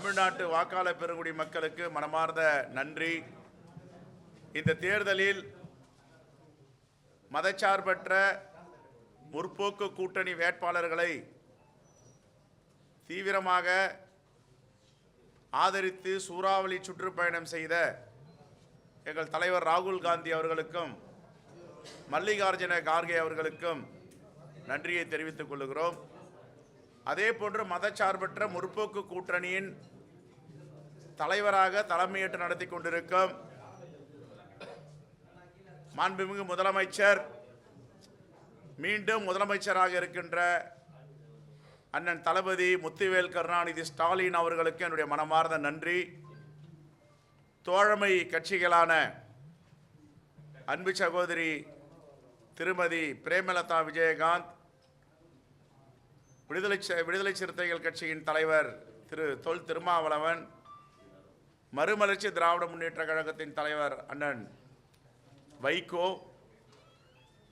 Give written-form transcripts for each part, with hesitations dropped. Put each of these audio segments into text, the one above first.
தமிழ்நாட்டு வாக்காளர் பெருங்குடி மக்களுக்கு மனமார்ந்த நன்றி. இந்த தேர்தலில் மதச்சார்பற்ற முற்போக்கு கூட்டணி வேட்பாளர்களை தீவிரமாக ஆதரித்து சூறாவளி சுற்றுப்பயணம் செய்த எங்கள் தலைவர் ராகுல் காந்தி அவர்களுக்கும் மல்லிகார்ஜுன கார்கே அவர்களுக்கும் நன்றியை தெரிவித்துக் கொள்கிறோம். அதே போன்று மதச்சார்பற்ற முற்போக்கு கூட்டணியின் தலைவராக தலைமையேற்று நடத்தி கொண்டிருக்கும் மாண்புமிகு முதலமைச்சர், மீண்டும் முதலமைச்சராக இருக்கின்ற அண்ணன் தளபதி முத்துவேல் கருணாநிதி ஸ்டாலின் அவர்களுக்கு என்னுடைய மனமார்ந்த நன்றி. தோழமை கட்சிகளான அன்பு சகோதரி திருமதி பிரேமலதா விஜயகாந்த், விடுதலை சிறுத்தைகள் கட்சியின் தலைவர் திரு தொல் திருமாவளவன், மறுமலர்ச்சி திராவிட முன்னேற்ற கழகத்தின் தலைவர் அண்ணன் வைகோ,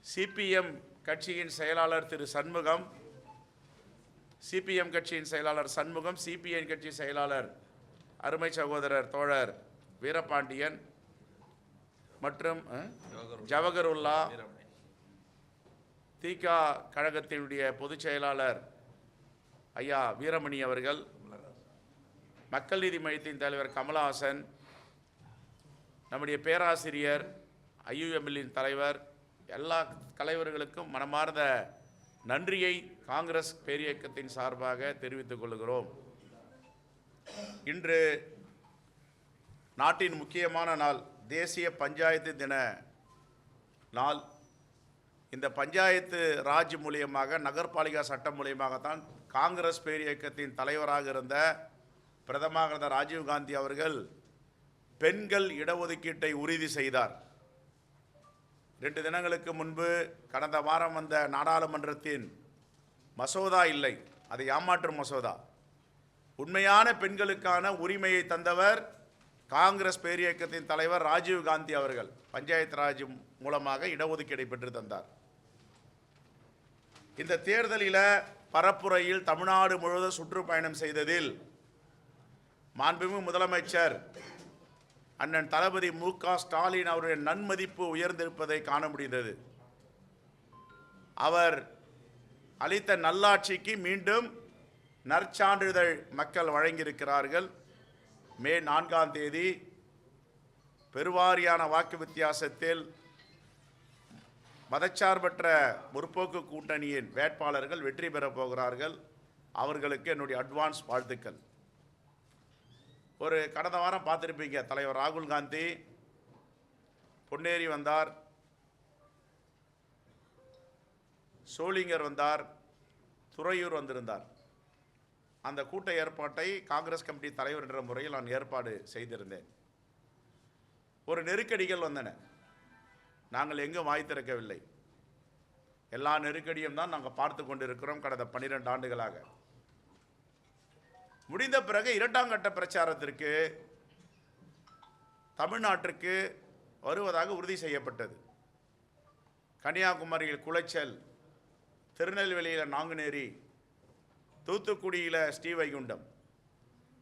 சிபிஎம் கட்சியின் செயலாளர் திரு சண்முகம், சிபிஎம் கட்சியின் செயலாளர் சண்முகம், சிபிஎம் கட்சி செயலாளர் அருமை சகோதரர் தோழர் வீரபாண்டியன் மற்றும் ஜவஹருல்லா, திக கழகத்தினுடைய பொதுச் செயலாளர் ஐயா வீரமணி அவர்கள், மக்கள் நீதி மையத்தின் தலைவர் கமலஹாசன், நம்முடைய பேராசிரியர் ஐயுஎம்எல்லின் தலைவர், எல்லா தலைவர்களுக்கும் மனமார்ந்த நன்றியை காங்கிரஸ் பேரியக்கத்தின் சார்பாக தெரிவித்துக் கொள்கிறோம். இன்று நாட்டின் முக்கியமான நாள், தேசிய பஞ்சாயத்து தின நாள். இந்த பஞ்சாயத்து ராஜ் மூலியமாக, நகர்பாலிகா சட்டம் மூலியமாகத்தான் காங்கிரஸ் பேரியக்கத்தின் தலைவராக இருந்த பிரதமர் ராஜீவ்காந்தி அவர்கள் பெண்கள் இடஒதுக்கீட்டை உறுதி செய்தார். 2 தினங்களுக்கு முன்பு கடந்த வாரம் வந்த நாடாளுமன்றத்தின் மசோதா இல்லை, அது ஏமாற்றும் மசோதா. உண்மையான பெண்களுக்கான உரிமையை தந்தவர் காங்கிரஸ் பேரியக்கத்தின் தலைவர் ராஜீவ்காந்தி அவர்கள். பஞ்சாயத்து ராஜ் மூலமாக இடஒதுக்கீடை பெற்று தந்தார். இந்த தேர்தலில் பரப்புரையில் தமிழ்நாடு முழுவதும் சுற்றுப்பயணம் செய்ததில் மாண்புமிகு முதலமைச்சர் அண்ணன் தளபதி மு.க. ஸ்டாலின் அவருடைய நன்மதிப்பு உயர்ந்திருப்பதை காண முடிந்தது. அவர் அளித்த நல்லாட்சிக்கு மீண்டும் நற்சான்றிதழ் மக்கள் வழங்கியிருக்கிறார்கள். மே 4ஆம் தேதி பெருவாரியான வாக்கு வித்தியாசத்தில் மதச்சார்பற்ற முற்போக்கு கூட்டணியின் வேட்பாளர்கள் வெற்றி பெறப் போகிறார்கள். அவர்களுக்கு என்னுடைய அட்வான்ஸ் வாழ்த்துக்கள். கடந்த வாரம் பார்த்துருப்பீங்க, தலைவர் ராகுல் காந்தி பொன்னேரி வந்தார், சோளிங்கர் வந்தார், துறையூர் வந்திருந்தார். அந்த கூட்ட ஏற்பாட்டை காங்கிரஸ் கமிட்டி தலைவர் என்ற முறையில் நான் ஏற்பாடு செய்திருந்தேன். ஒரு நெருக்கடிகள் வந்தன, நாங்கள் எங்கும் வாய் திறக்கவில்லை. எல்லா நெருக்கடியும் தான் நாங்கள் பார்த்து கொண்டிருக்கிறோம் கடந்த 12 ஆண்டுகளாக. முடிந்த பிறகு 2ஆம் கட்ட பிரச்சாரத்திற்கு தமிழ்நாட்டிற்கு வருவதாக உறுதி செய்யப்பட்டது. கன்னியாகுமரியில் குளச்சல், திருநெல்வேலியில் நாங்குநேரி, தூத்துக்குடியில் ஸ்ரீவைகுண்டம்.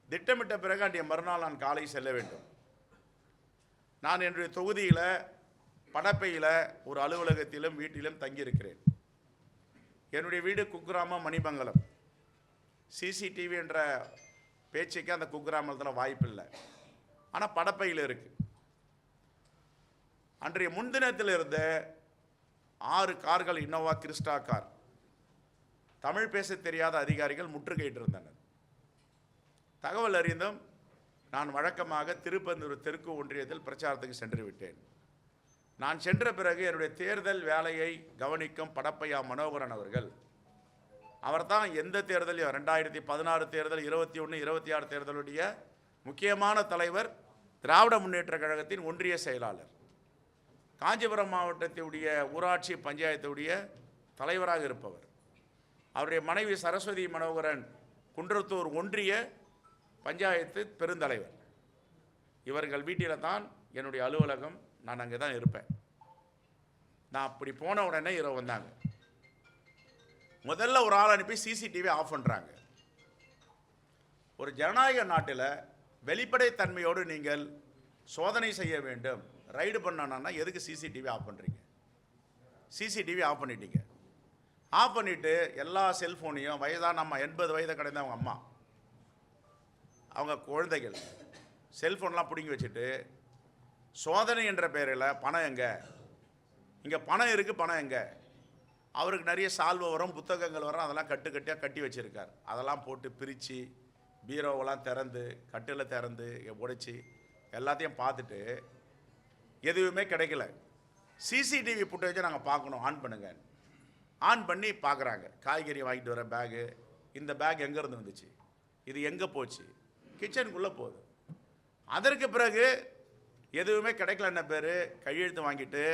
திட்டமிட்ட பிறகு அன்றைய மறுநாள் நான் காலை செல்ல வேண்டும். நான் என்னுடைய தொகுதியில் படப்பையில் ஒரு அலுவலகத்திலும் வீட்டிலும் தங்கியிருக்கிறேன். என்னுடைய வீடு குக்கிராமம் மணிமங்கலம். சிசிடிவி என்ற பேச்சுக்கு அந்த குக்கிராமத்தில் வாய்ப்பில்லை, ஆனால் படப்பையில் இருக்கு. அன்றைய முன்தினத்தில் இருந்த 6 கார்கள், இன்னோவா கிறிஸ்டா கார், தமிழ் பேச தெரியாத அதிகாரிகள் முற்றுகையிட்டிருந்தனர். தகவல் அறிந்தும் நான் வழக்கமாக திருப்பந்தூர் தெற்கு ஒன்றியத்தில் பிரச்சாரத்துக்கு சென்று விட்டேன். நான் சென்ற பிறகு என்னுடைய தேர்தல் வேலையை கவனிக்கும் படப்பையா மனோகரன் அவர்கள், அவர் தான் எந்த தேர்தலையும் 2016 தேர்தல், 21, 26 தேர்தலுடைய முக்கியமான தலைவர், திராவிட முன்னேற்ற கழகத்தின் ஒன்றிய செயலாளர், காஞ்சிபுரம் மாவட்டத்துடைய ஊராட்சி பஞ்சாயத்துடைய தலைவராக இருப்பவர். அவருடைய மனைவி சரஸ்வதி மனோகரன் குன்றத்தூர் ஒன்றிய பஞ்சாயத்து பெருந்தலைவர். இவர்கள் வீட்டில் தான் என்னுடைய அலுவலகம், நான் அங்கே தான் இருப்பேன். நான் அப்படி போன உடனே இரவு வந்தாங்க. முதல்ல ஒரு ஆள் அனுப்பி சிசிடிவி ஆஃப் பண்ணுறாங்க. ஒரு ஜனநாயக நாட்டில் வெளிப்படைத்தன்மையோடு நீங்கள் சோதனை செய்ய வேண்டும். ரைடு பண்ணணும்னா எதுக்கு சிசிடிவி ஆஃப் பண்ணுறீங்க? சிசிடிவி ஆஃப் பண்ணிட்டீங்க. ஆஃப் பண்ணிவிட்டு எல்லா செல்ஃபோனையும் வயதான அம்மா 80 வயதை கடந்த அவங்க அம்மா, அவங்க குழந்தைகள் செல்ஃபோன்லாம் பிடுங்கி வச்சுட்டு சோதனை என்ற பெயரில் பணம் எங்கே, இங்கே பணம் இருக்குது, பணம் எங்கே? அவருக்கு நிறைய சால்வை வரும், புத்தகங்கள் வரும், அதெல்லாம் கட்டியாக கட்டி வச்சுருக்கார். அதெல்லாம் போட்டு பிரித்து பீரோவெல்லாம் திறந்து கட்டில் திறந்து உடைச்சி எல்லாத்தையும் பார்த்துட்டு எதுவுமே கிடைக்கல. சிசிடிவி ஃபுட்டேஜை நாங்கள் பார்க்கணும், ஆன் பண்ணுங்க. ஆன் பண்ணி பார்க்குறாங்க. காய்கறி வாங்கிட்டு வர பேகு, இந்த பேக் எங்கேருந்து வந்துச்சு, இது எங்கே போச்சு, கிச்சனுக்குள்ளே போகுது. அதற்கு பிறகு எதுவுமே கிடைக்கலன்ன பேர் கையெழுத்து வாங்கிட்டு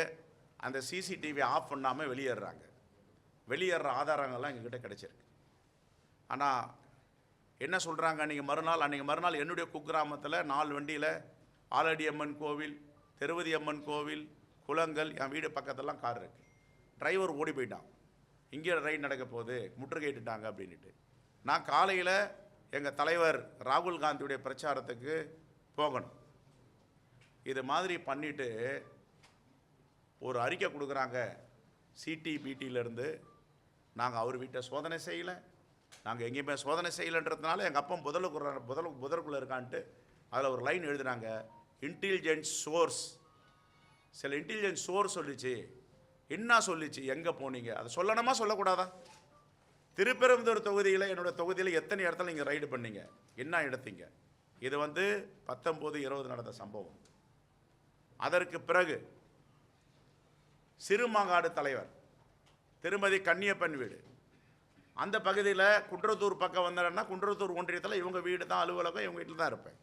அந்த சிசிடிவி ஆஃப் பண்ணாமல் வெளியேறாங்க. வெளியேற ஆதாரங்கள்லாம் எங்ககிட்ட கிடைச்சிருக்கு. ஆனால் என்ன சொல்கிறாங்க, அன்றைக்கி மறுநாள் என்னுடைய குக்கிராமத்தில் 4 வண்டியில் ஆலடி அம்மன் கோவில், திருவதி அம்மன் கோவில், குளங்கள், என் வீடு பக்கத்துலாம் கார் இருக்குது. டிரைவர் ஓடி போயிட்டான், இங்கே ரைடு நடக்க போகுது, முற்றுகையிட்டுட்டாங்க அப்படின்ட்டு. நான் காலையில் எங்கள் தலைவர் ராகுல் காந்தியுடைய பிரச்சாரத்துக்கு போகணும். இது மாதிரி பண்ணிவிட்டு ஒரு அறிக்கை கொடுக்குறாங்க சிடிபிடியிலேருந்து. நாங்கள் அவர் வீட்டை சோதனை செய்யலை, நாங்கள் எங்கேயுமே சோதனை செய்யலைன்றதுனால எங்கள் அப்பா புதருக்குள்ளே இருக்கான்ட்டு அதில் ஒரு லைன் எழுதுனாங்க, இன்டெலிஜென்ஸ் சோர்ஸ். சில இன்டெலிஜென்ஸ் சோர்ஸ் சொல்லிச்சு. என்ன சொல்லிச்சு, எங்கே போனீங்க, அதை சொல்லணுமா சொல்லக்கூடாதா? திருப்பெரும்புதூர் தொகுதியில், என்னோட தொகுதியில் எத்தனை இடத்துல நீங்கள் ரைடு பண்ணீங்க, என்ன எடுத்தீங்க? இது 19-20 நடந்த சம்பவம். அதற்கு பிறகு சிறுமாங்காடு தலைவர் திருமதி கன்னியப்பன் வீடு, அந்த பகுதியில் குன்றத்தூர் பக்கம் வந்தேன்னா குன்றத்தூர் ஒன்றியத்தில் இவங்க வீடு தான் அலுவலகம், இவங்க வீட்டில் தான் இருப்பேன்.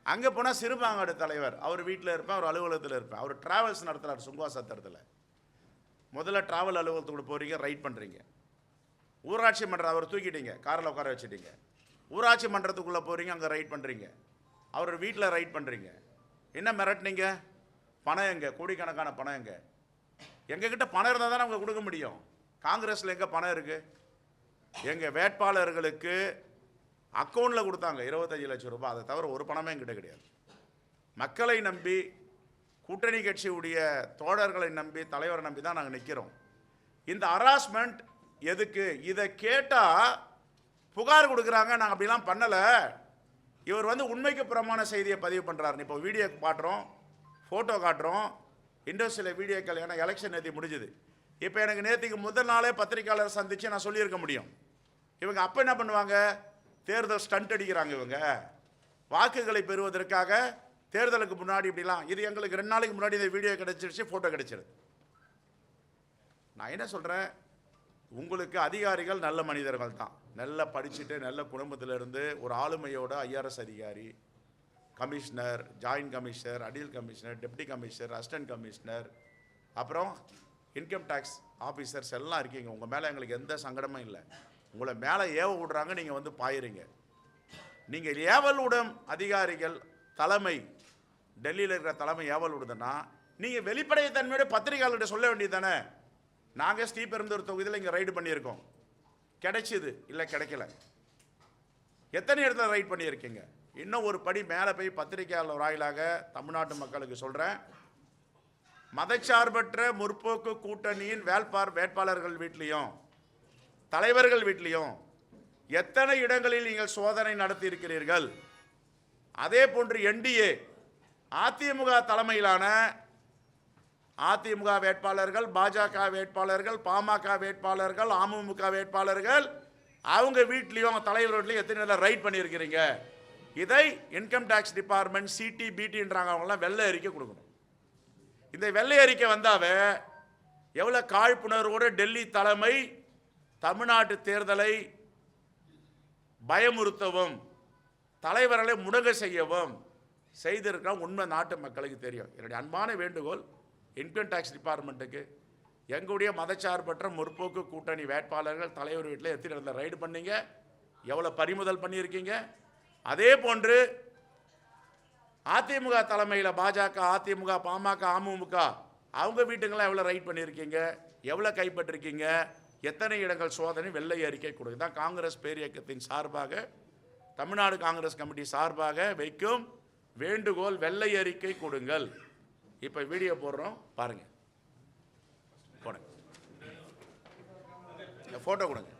அங்கே போனால் சிறுமாங்காடு தலைவர் அவர் வீட்டில் இருப்பேன், அவர் அலுவலகத்தில் இருப்பேன். அவர் டிராவல்ஸ் நடத்துகிறார் சுங்குவா சத்திரத்தில். முதல்ல டிராவல் அலுவலகத்துக்கு போகிறீங்க, ரைட் பண்ணுறீங்க. ஊராட்சி மன்றம் அவர் தூக்கிட்டீங்க, காரில் உட்கார வச்சுட்டீங்க. ஊராட்சி மன்றத்துக்குள்ளே போகிறீங்க, அங்கே ரைட் பண்ணுறீங்க. அவர் வீட்டில் ரைட் பண்ணுறீங்க. என்ன மிரட்டினீங்க? பணம் எங்கே, கோடிக்கணக்கான பணம் எங்கே? எங்ககிட்ட பணம் இருந்தால் தானே அவங்க கொடுக்க முடியும். காங்கிரஸில் எங்கே பணம் இருக்குது? எங்கள் வேட்பாளர்களுக்கு அக்கௌண்ட்டில் கொடுத்தாங்க 25 லட்சம் ரூபாய், அதை தவிர ஒரு பணமே எங்கிட்ட கிடையாது. மக்களை நம்பி, கூட்டணி கட்சியுடைய தோழர்களை நம்பி, தலைவரை நம்பி தான் நாங்கள் நிற்கிறோம். இந்த ஹராஸ்மெண்ட் எதுக்கு? இதை கேட்டால் புகார் கொடுக்குறாங்க, நாங்கள் அப்படிலாம் பண்ணலை. இவர் உண்மைக்கு புறமான செய்தியை பதிவு பண்ணுறாரு. இப்போ வீடியோ காட்டுறோம், ஃபோட்டோ காட்டுறோம், இன்னும் சில வீடியோக்கள். ஏன்னா எலெக்ஷன் நேற்று முடிஞ்சுது. இப்போ எனக்கு நேற்றுக்கு முதல் நாளே பத்திரிக்கையாளர் சந்தித்து நான் சொல்லியிருக்க முடியும். இவங்க அப்போ என்ன பண்ணுவாங்க, தேர்தல் ஸ்டண்ட் அடிக்கிறாங்க. இவங்க வாக்குகளை பெறுவதற்காக தேர்தலுக்கு முன்னாடி இப்படிலாம். இது எங்களுக்கு 2 நாளைக்கு முன்னாடி இந்த வீடியோ கிடைச்சிருச்சு, ஃபோட்டோ கிடைச்சிருது. நான் என்ன சொல்கிறேன், உங்களுக்கு அதிகாரிகள் நல்ல மனிதர்கள் தான், நல்லா படிச்சுட்டு நல்ல குடும்பத்திலிருந்து ஒரு ஆளுமையோட ஐஆர்எஸ் அதிகாரி, கமிஷனர், ஜாயின்ட் கமிஷனர், அடில் commissioner, deputy commissioner, assistant commissioner, அப்புறம் இன்கம் டேக்ஸ் ஆஃபீஸர்ஸ் எல்லாம் இருக்கீங்க. உங்கள் மேலே எங்களுக்கு எந்த சங்கடமும் இல்லை. உங்களை மேலே ஏவ விடுறாங்க, நீங்கள் பாயிறீங்க. நீங்கள் ஏவல் விடும் அதிகாரிகள் தலைமை, டெல்லியில் இருக்கிற தலைமை ஏவல் விடுதுன்னா நீங்கள் வெளிப்படைத்தன்மையோட பத்திரிகையாளர்கிட்ட சொல்ல வேண்டியது தானே. நாங்கள் ஸ்ரீபெரும்புதூர் தொகுதியில் இங்கே ரைடு பண்ணியிருக்கோம், கிடைச்சிது இல்லை கிடைக்கல. எத்தனை இடத்துல ரைட் பண்ணியிருக்கீங்க? இன்னும் ஒரு படி மேலே போய் பத்திரிகையாளர் வாயிலாக தமிழ்நாட்டு மக்களுக்கு சொல்கிறேன், மதச்சார்பற்ற முற்போக்கு கூட்டணியின் வேட்பாளர்கள் வீட்லேயும் தலைவர்கள் வீட்லேயும் எத்தனை இடங்களில் நீங்கள் சோதனை நடத்தி இருக்கிறீர்கள்? அதே போன்று என்டிஏ அதிமுக தலைமையிலான அதிமுக வேட்பாளர்கள், பாஜக வேட்பாளர்கள், பாமக வேட்பாளர்கள், அமமுக வேட்பாளர்கள் அவங்க வீட்லேயும் தலைவர் வீட்லையும் எத்தனை இடத்துல ரைட் பண்ணியிருக்கிறீங்க? இதை இன்கம் டேக்ஸ் டிபார்ட்மெண்ட் சிடிபிடின்றாங்க, அவங்களாம் வெள்ளை அறிக்கை கொடுக்கணும். இந்த வெள்ளை அறிக்கை வந்தாவே எவ்வளோ காழ்ப்புணர்வோடு டெல்லி தலைமை தமிழ்நாட்டு தேர்தலை பயமுறுத்தவும் தலைவர்களை முடங்க செய்யவும் செய்திருக்க உண்மை நாட்டு மக்களுக்கு தெரியும். என்னுடைய அன்பான வேண்டுகோள் இன்கம் டேக்ஸ் டிபார்ட்மெண்ட்டுக்கு, எங்களுடைய மதச்சார்பற்ற முற்போக்கு கூட்டணி வேட்பாளர்கள் தலைவர் வீட்டில் எத்தனை இடத்துல ரைடு பண்ணீங்க, எவ்வளோ பறிமுதல் பண்ணியிருக்கீங்க? அதே போன்று அதிமுக தலைமையில் பாஜக, அதிமுக, பாமக, அமமுக அவங்க வீட்டுங்களாம் எவ்வளோ ரைட் பண்ணியிருக்கீங்க, எவ்வளோ கைப்பற்றிருக்கீங்க, எத்தனை இடங்கள் சோதனை வெள்ளை அறிக்கை கொடுக்கு தான் காங்கிரஸ் பேரியக்கத்தின் சார்பாக தமிழ்நாடு காங்கிரஸ் கமிட்டி சார்பாக வைக்கும் வேண்டுகோள், வெள்ளை அறிக்கை கொடுங்கள். இப்போ வீடியோ போடுறோம், பாருங்க. போடுங்க, போட்டோ கொடுங்க.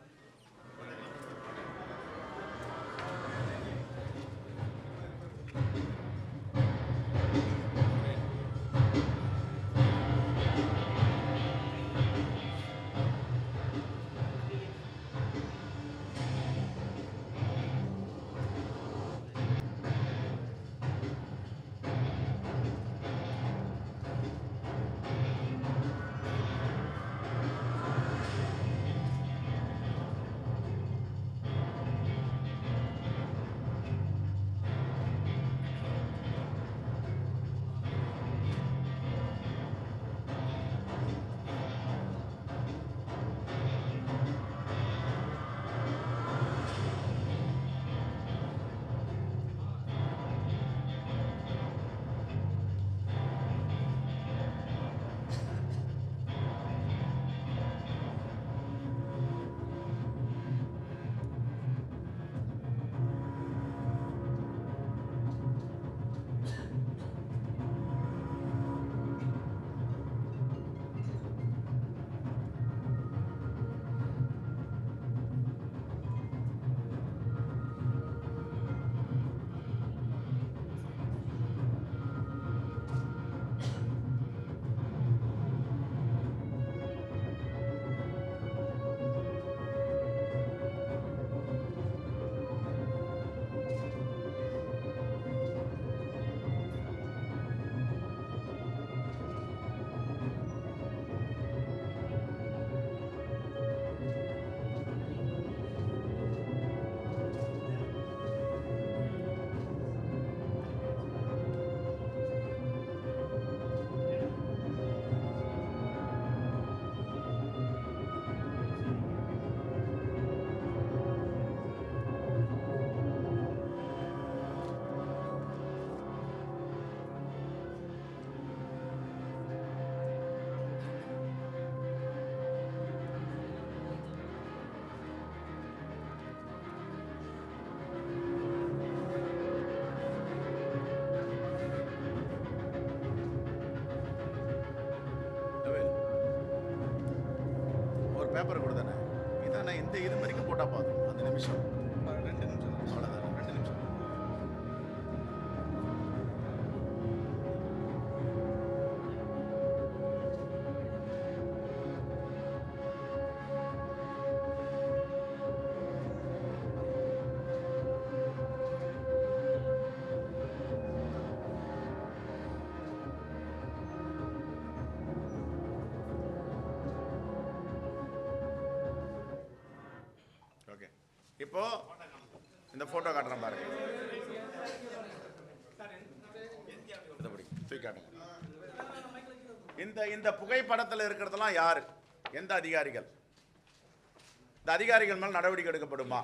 பேப்பர் கொடுத்தானே இதானே, இந்த இது வரைக்கும் போட்டால் போதும். அந்த நிமிஷம் 2 நிமிஷம் அவ்வளோதான், 2 நிமிஷம். இப்போ இந்த போட்டோ காட்டுறேன் பாருங்க. இந்த புகைப்படத்தில் இருக்கிறதெல்லாம் யாரு, எந்த அதிகாரிகள்? இந்த அதிகாரிகள் மேல் நடவடிக்கை எடுக்கப்படுமா?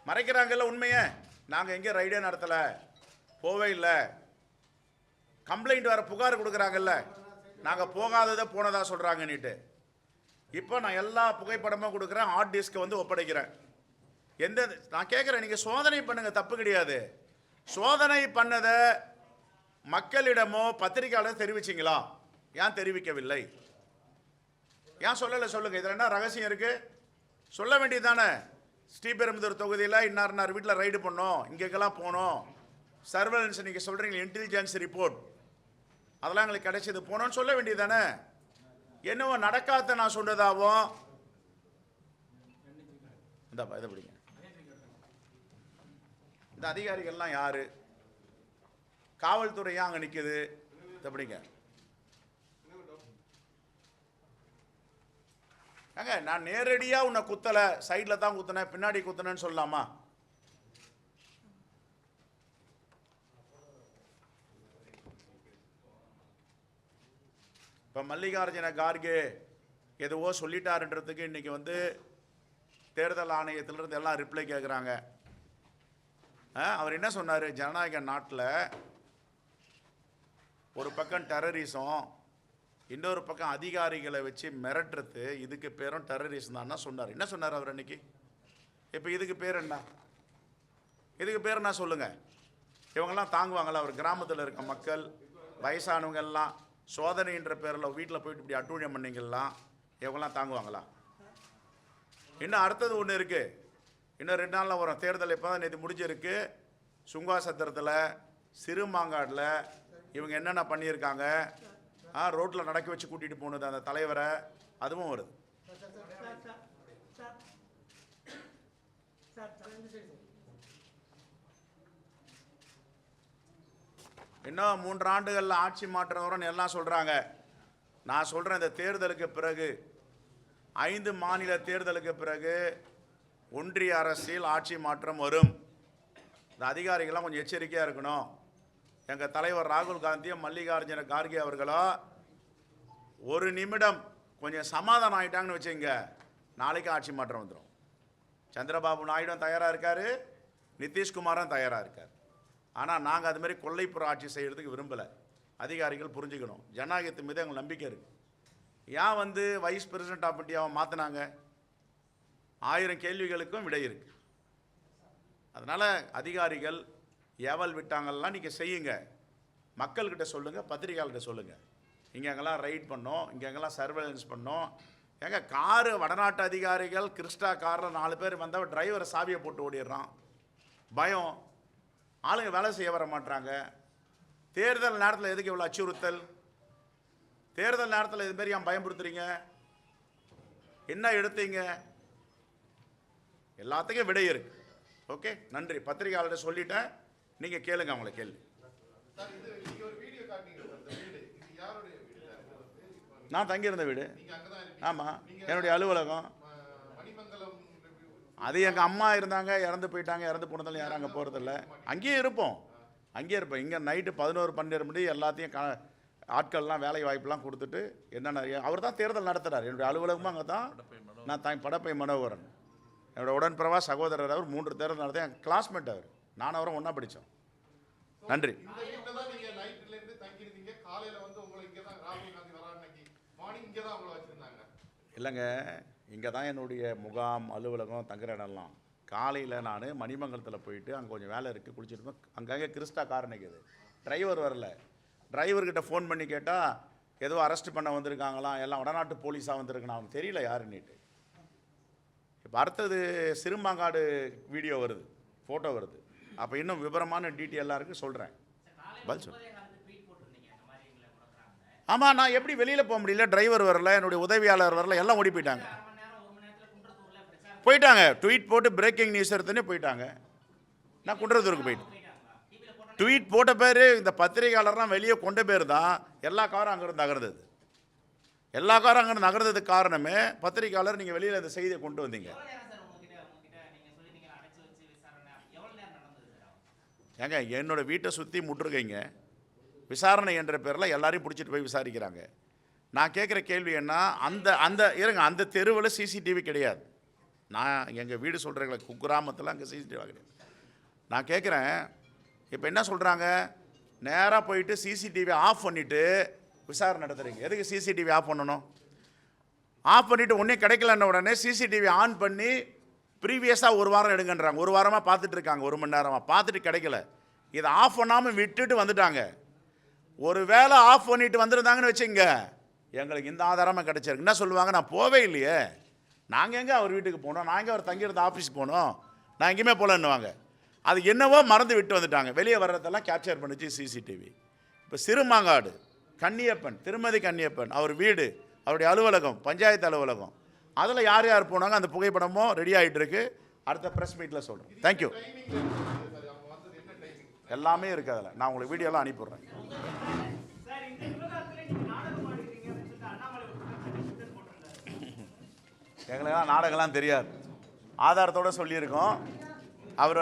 மறைக்கிறாங்கல்ல உண்மையே. நாங்கள் எங்கே ரைடே நடத்தல, போவே இல்லை, கம்ப்ளைண்ட் வர புகார் கொடுக்குறாங்கல்ல, நாங்கள் போகாததை போனதா சொல்கிறாங்கன்னுட்டு. இப்போ நான் எல்லா புகைப்படமும் கொடுக்குறேன், ஹார்ட் டிஸ்கை வந்து ஒப்படைக்கிறேன். நான் கேட்குறேன், நீங்கள் சோதனை பண்ணுங்கள், தப்பு கிடையாது. சோதனை பண்ணதை மக்களிடமோ பத்திரிகையாளர் தெரிவிச்சிங்களா? ஏன் தெரிவிக்கவில்லை? ஏன் சொல்லலை சொல்லுங்கள். இதில் என்ன ரகசியம் இருக்குது? சொல்ல வேண்டியது தானே. ஸ்ரீபெரும்புதூர் தொகுதியில் இன்னார் வீட்டில் ரைடு பண்ணோம், இங்கெல்லாம் போனோம், சர்வேலன்ஸ் நீங்கள் சொல்கிறீங்க, இன்டெலிஜென்ஸ் ரிப்போர்ட் அதெல்லாம் எங்களுக்கு கிடைச்சது, போனோன்னு சொல்ல வேண்டியது தானே. என்னவோ நடக்காத நான் சொன்னதாவும் இதை பிடிங்க. இந்த அதிகாரிகள்லாம் யாரு? காவல்துறை அங்கே நிற்குது, இதை பிடிங்க. ஏங்க நான் நேரடியாக உன்னை குத்தலை, சைடில் தான் குத்தினேன், பின்னாடி குத்தினேன்னு சொல்லலாமா? இப்போ மல்லிகார்ஜுன கார்கே எதுவோ சொல்லிட்டாருன்றதுக்கு இன்றைக்கி வந்து தேர்தல் ஆணையத்திலிருந்து எல்லாம் ரிப்ளை கேட்குறாங்க. அவர் என்ன சொன்னார்? ஜனநாயக நாட்டில் ஒரு பக்கம் டெரரிசம், இன்னொரு பக்கம் அதிகாரிகளை வச்சு மிரட்டுறது, இதுக்கு பேரும் டெரரிசம் தான் சொன்னார். என்ன சொன்னார் அவர் அன்னைக்கு? இப்போ இதுக்கு பேர் என்ன? இதுக்கு பேர் என்ன சொல்லுங்கள்? இவங்கெல்லாம் தாங்குவாங்களா? ஒரு கிராமத்தில் இருக்க மக்கள், வயசானவங்க எல்லாம் சோதனைன்ற பேரில் வீட்டில் போயிட்டு இப்படி அட்டூழியம் பண்ணிங்கலாம், இவங்கெல்லாம் தாங்குவாங்களா? இன்னும் அடுத்தது ஒன்று இருக்குது. இன்னும் 2 நாளில் வரும் தேர்தல். இப்போ தான் நேற்று முடிஞ்சிருக்கு. சுங்காசத்திரத்தில், சிறுமாங்காடில் இவங்க என்னென்ன பண்ணியிருக்காங்க, ரோட்டில் நடக்க வச்சு கூட்டிகிட்டு போனது அந்த தலைவரை, அதுவும் வருது. இன்னும் 3 ஆண்டுகளில் ஆட்சி மாற்றம் வரும்னு எல்லாம் சொல்கிறாங்க. நான் சொல்கிறேன், இந்த தேர்தலுக்கு பிறகு 5 மாநில தேர்தலுக்கு பிறகு ஒன்றிய அரசில் ஆட்சி மாற்றம் வரும். இந்த அதிகாரிகள்லாம் கொஞ்சம் எச்சரிக்கையாக இருக்கணும். எங்கள் தலைவர் ராகுல் காந்தியும் மல்லிகார்ஜுன கார்கே அவர்களோ ஒரு நிமிடம் கொஞ்சம் சமாதானம் ஆகிட்டாங்கன்னு வச்சுங்க, நாளைக்கு ஆட்சி மாற்றம் வந்துடும். சந்திரபாபு நாயுடும் தயாராக இருக்கார், நிதிஷ்குமாரும் தயாராக இருக்கார். ஆனால் நாங்கள் அது மாதிரி கொள்ளைப்புற ஆட்சி செய்கிறதுக்கு விரும்பலை. அதிகாரிகள் புரிஞ்சுக்கணும். ஜனநாயகத்தின் மீது எங்களுக்கு நம்பிக்கை இருக்குது. ஏன் வைஸ் பிரசிடென்ட் ஆஃப் இந்தியாவை மாற்றினாங்க? 1000 கேள்விகளுக்கும் விடை இருக்குது. அதனால் அதிகாரிகள் ஏவல் விட்டாங்கலாம் நீங்கள் செய்யுங்க. மக்கள்கிட்ட சொல்லுங்கள், பத்திரிகையாளர்கிட்ட சொல்லுங்கள். இங்கெங்கெல்லாம் ரைட் பண்ணோம், இங்கெங்கெல்லாம் சர்வேலன்ஸ் பண்ணோம். காரு வடநாட்டு அதிகாரிகள் கிறிஸ்டா காரில் 4 பேர் வந்தால் டிரைவரை சாவியை போட்டு ஓடிடுறான். பயம். ஆளுங்க வேலை செய்ய வர மாட்டாங்க. தேர்தல் நேரத்தில் எதுக்கு இவ்வளோ அச்சுறுத்தல்? தேர்தல் நேரத்தில் இது மாதிரி ஏன் பயன்படுத்துறீங்க? என்ன எடுத்தீங்க? எல்லாத்துக்கும் விடை இருக்கு. ஓகே, நன்றி. பத்திரிகையாளர்கிட்ட சொல்லிட்டேன், நீங்கள் கேளுங்க அவங்களை கேள்வி. நான் தங்கியிருந்த வீடு. ஆமாம், என்னுடைய அலுவலகம். அது எங்கள் அம்மா இருந்தாங்க, இறந்து போயிட்டாங்க. இறந்து போனதால யாரும் அங்கே போகிறதில்ல. அங்கேயே இருப்போம். இங்கே நைட்டு 11-12 மணி எல்லாத்தையும் ஆட்கள்லாம் வேலை வாய்ப்புலாம் கொடுத்துட்டு என்னென்ன அவர் தான் தேர்தல் நடத்துகிறார். என்னுடைய அலுவலகமும் அங்கே தான். நான் படப்பை மனோகரன், என்னோடய உடன்பிறவா சகோதரர். அவர் 3 தேர்தல் நடத்த என் கிளாஸ்மேட். அவர் நானும் அவரும் ஒன்றா படித்தோம். நன்றி. இல்லைங்க, இங்கே தான் என்னுடைய முகாம், அலுவலகம், தங்குற இடம்லாம். காலையில் நான் மணிமங்கலத்தில் போயிட்டு அங்கே கொஞ்சம் வேலை இருக்குது, குளிச்சுட்டு அங்கங்கே கிறிஸ்டா கார் நிற்குது. டிரைவர் வரல. டிரைவர்கிட்ட ஃபோன் பண்ணி கேட்டால் ஏதோ அரெஸ்ட் பண்ண வந்திருக்காங்களாம், எல்லாம் வடநாட்டு போலீஸாக வந்திருக்குன்னு அவனுக்கு தெரியல யாருன்னுட்டு. இப்போ அடுத்தது சிறுமாங்காடு வீடியோ வருது, ஃபோட்டோ வருது. அப்போ இன்னும் விவரமான டீட்டெயிலாக இருக்குது, சொல்கிறேன். பதில் சொல். ஆமாம், நான் எப்படி வெளியில் போக முடியல? டிரைவர் வரல, என்னுடைய உதவியாளர் வரல, எல்லாம் ஓடி போயிட்டாங்க. ட்வீட் போட்டு பிரேக்கிங் நியூஸ் எடுத்துன்னு போயிட்டாங்க. நான் குன்றத்தூருக்கு போயிட்டேன். ட்வீட் போட்ட பேர் இந்த பத்திரிகையாளர்லாம் வெளியே கொண்ட பேர் தான் எல்லா காரும் அங்கேருந்து நகர்ந்தது. எல்லா காரும் அங்கேருந்து நகர்ந்ததுக்கு காரணமே பத்திரிகையாளர். நீங்கள் வெளியில் இந்த செய்தியை கொண்டு வந்தீங்க. ஏங்க, என்னோடய வீட்டை சுற்றி முற்றுகைங்க. விசாரணை என்ற பேரில் எல்லாரையும் பிடிச்சிட்டு போய் விசாரிக்கிறாங்க. நான் கேட்குற கேள்வி என்ன, அந்த தெருவில் சிசிடிவி கிடையாது. நான் எங்கள் வீடு சொல்கிறீங்களே குக்கிராமத்தில் அங்கே சிசிடிவி கிடையாது. நான் கேட்குறேன், இப்போ என்ன சொல்கிறாங்க, நேராக போயிட்டு சிசிடிவி ஆஃப் பண்ணிவிட்டு விசாரணை நடத்துகிறீங்க. எதுக்கு சிசிடிவி ஆஃப் பண்ணணும்? ஆஃப் பண்ணிவிட்டு ஒன்றே கிடைக்கலன்ன உடனே சிசிடிவி ஆன் பண்ணி ப்ரீவியஸாக 1 வாரம் எடுங்கன்றாங்க. 1 வாரமாக பார்த்துட்டு இருக்காங்க, 1 மணி நேரமாக பார்த்துட்டு கிடைக்கல. இதை ஆஃப் பண்ணாமல் விட்டுட்டு வந்துட்டாங்க. ஒரு வேளை ஆஃப் பண்ணிட்டு வந்திருந்தாங்கன்னு வச்சுங்க, எங்களுக்கு இந்த ஆதாரமாக கிடச்சிருக்கு. என்ன சொல்லுவாங்க, நான் போவே இல்லையே, நாங்கள் எங்கே அவர் வீட்டுக்கு போனோம், நாங்கள் அவர் தங்கியிருந்த ஆஃபீஸ் போனோம், நான் எங்கேயுமே போகலன்னுவாங்க. அது என்னவோ மறந்து விட்டு வந்துட்டாங்க. வெளியே வர்றதெல்லாம் கேப்சர் பண்ணிச்சு சிசிடிவி. இப்போ சிறுமாங்காடு கன்னியப்பன், திருமதி கன்னியப்பன், அவர் வீடு, அவருடைய அலுவலகம், பஞ்சாயத்து அலுவலகம், அதில் யார் யார் போனாங்க அந்த புகைப்படமும் ரெடி ஆகிட்டு இருக்கு. அடுத்த ப்ரெஸ் மீட்டில் சொல்கிறேன். தேங்க்யூ. எல்லாமே இருக்குது அதில். நான் உங்களுக்கு வீடியோலாம் அனுப்பிடுறேன். எங்களுக்கெல்லாம் நாடகம்லாம் தெரியாது, ஆதாரத்தோடு சொல்லியிருக்கோம். அவர்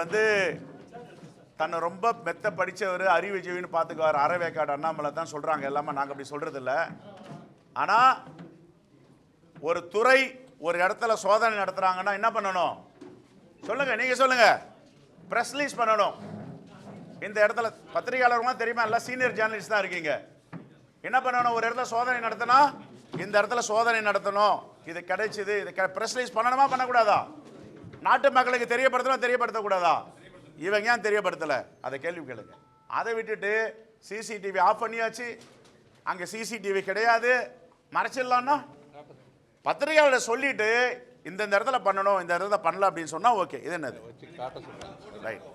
தன்னை ரொம்ப மெத்த படித்தவர், அறிவுஜீவின்னு பார்த்துக்குவார். அறவேக்காடு அண்ணாமலை தான் சொல்கிறாங்க எல்லாமே, நாங்கள் அப்படி சொல்கிறதில்ல. ஆனால் ஒரு துறை ஒரு இடத்துல சோதனை நடத்துகிறாங்கன்னா என்ன பண்ணணும் சொல்லுங்கள், நீங்கள் சொல்லுங்கள். ப்ரெஸ் ரிலீஸ் பண்ணணும். இந்த இடத்துல பத்திரிகையாளர்கள்லாம் தெரியுமா, எல்லாம் சீனியர் ஜேர்னலிஸ்ட் தான் இருக்கீங்க. என்ன பண்ணணும், ஒரு இடத்துல சோதனை நடத்தினா இந்த இடத்துல சோதனை நடத்தணும், இது கிடைச்சிது, இது ப்ரெஸ் ரிலீஸ் பண்ணணுமா பண்ணக்கூடாதா? நாட்டு மக்களுக்கு தெரியப்படுத்தணும் தெரியப்படுத்தக்கூடாதா? இவங்க ஏன் தெரியப்படுத்தலை அதை கேள்வி கேளுங்க. அதை விட்டுட்டு சிசிடிவி ஆஃப் பண்ணியாச்சு, அங்கே சிசிடிவி கிடையாது, மறைச்சிடலான்னா பத்திரிகையாளர் சொல்லிட்டு இந்த இடத்துல பண்ணணும், இந்த இடத்துல பண்ணல அப்படின்னு சொன்னால் ஓகே. இது என்னது? ரைட்.